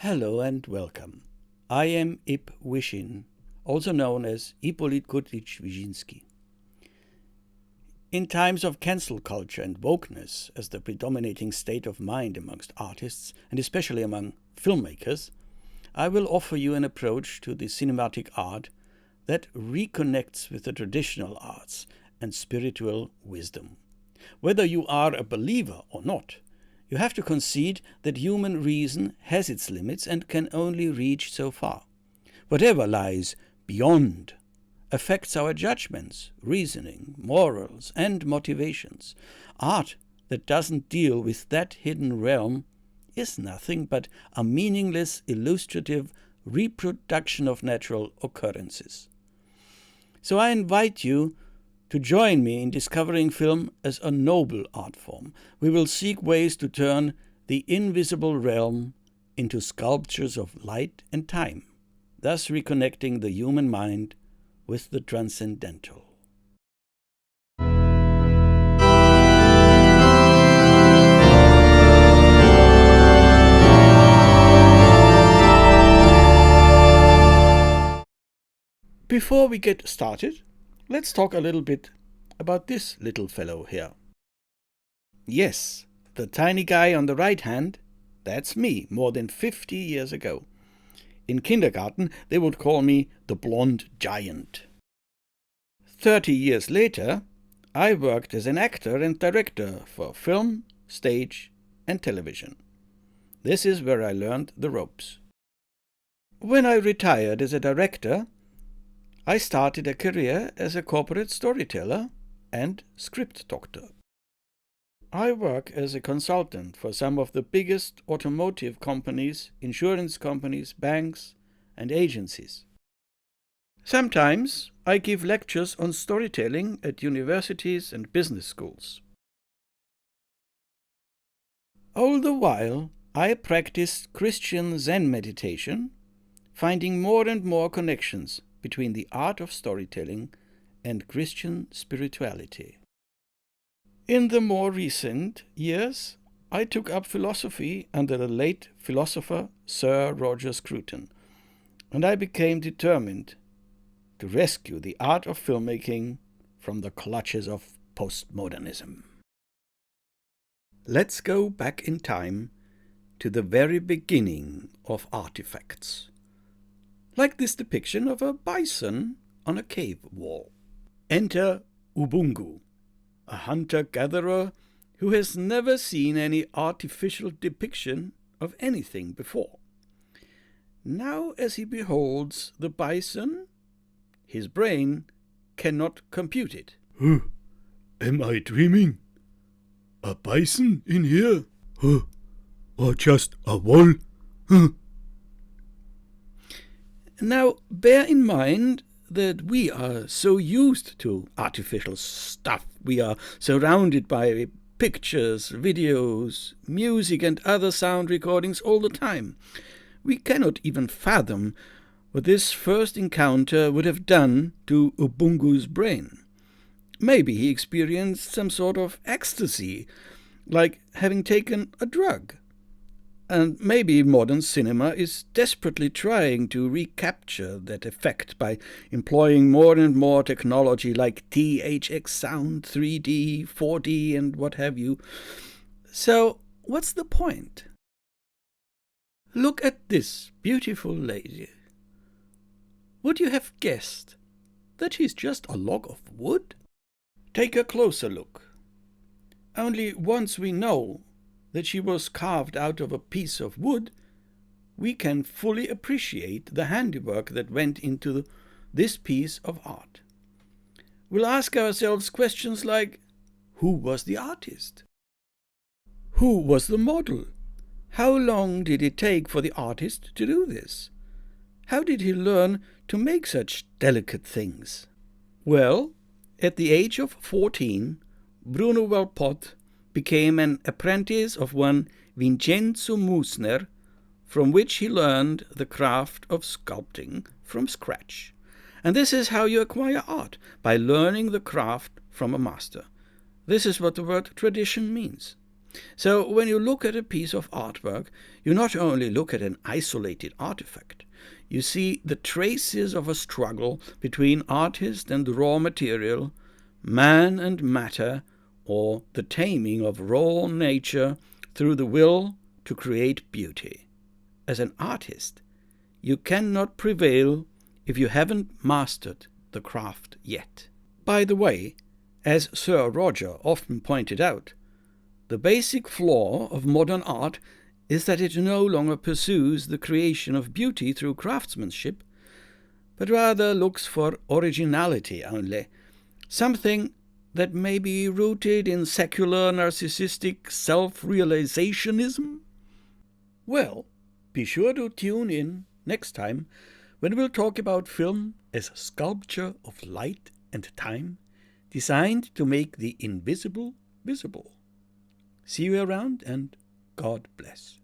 Hello and welcome. I am Ip Wishin, also known as Ippolit Kutlich-Wyszynski. In times of cancel culture and wokeness as the predominating state of mind amongst artists, and especially among filmmakers, I will offer you an approach to the cinematic art that reconnects with the traditional arts and spiritual wisdom. Whether you are a believer or not, you have to concede that human reason has its limits and can only reach so far. Whatever lies beyond affects our judgments, reasoning, morals, and motivations. Art that doesn't deal with that hidden realm is nothing but a meaningless, illustrative reproduction of natural occurrences. So I invite you to join me in discovering film as a noble art form. We will seek ways to turn the invisible realm into sculptures of light and time, thus reconnecting the human mind with the transcendental. Before we get started, let's talk a little bit about this little fellow here. Yes, the tiny guy on the right hand, that's me more than 50 years ago. In kindergarten, they would call me the blonde giant. 30 years later, I worked as an actor and director for film, stage, and television. This is where I learned the ropes. When I retired as a director, I started a career as a corporate storyteller and script doctor. I work as a consultant for some of the biggest automotive companies, insurance companies, banks, and agencies. Sometimes I give lectures on storytelling at universities and business schools. All the while, I practiced Christian Zen meditation, finding more and more connections between the art of storytelling and Christian spirituality. In the more recent years, I took up philosophy under the late philosopher Sir Roger Scruton, and I became determined to rescue the art of filmmaking from the clutches of postmodernism. Let's go back in time to the very beginning of artifacts, like this depiction of a bison on a cave wall. Enter Ubuntu, a hunter-gatherer who has never seen any artificial depiction of anything before. Now as he beholds the bison, his brain cannot compute it. Am I dreaming? A bison in here? Or just a wall? Now bear in mind that we are so used to artificial stuff. We are surrounded by pictures, videos, music and other sound recordings all the time. We cannot even fathom what this first encounter would have done to Ubuntu's brain. Maybe he experienced some sort of ecstasy, like having taken a drug. And maybe modern cinema is desperately trying to recapture that effect by employing more and more technology like THX sound, 3D, 4D, and what have you. So, what's the point? Look at this beautiful lady. Would you have guessed that she's just a log of wood? Take a closer look. Only once we know that she was carved out of a piece of wood, we can fully appreciate the handiwork that went into this piece of art. We'll ask ourselves questions like, who was the artist? Who was the model? How long did it take for the artist to do this? How did he learn to make such delicate things? Well, at the age of 14, Bruno Walpott became an apprentice of one Vincenzo Musner, from which he learned the craft of sculpting from scratch. And this is how you acquire art, by learning the craft from a master. This is what the word tradition means. So when you look at a piece of artwork, you not only look at an isolated artifact, you see the traces of a struggle between artist and raw material, man and matter, or the taming of raw nature through the will to create beauty. As an artist, you cannot prevail if you haven't mastered the craft yet. By the way, as Sir Roger often pointed out, the basic flaw of modern art is that it no longer pursues the creation of beauty through craftsmanship, but rather looks for originality only, something that may be rooted in secular narcissistic self-realizationism? Well, be sure to tune in next time when we'll talk about film as sculpture of light and time, designed to make the invisible visible. See you around, and God bless.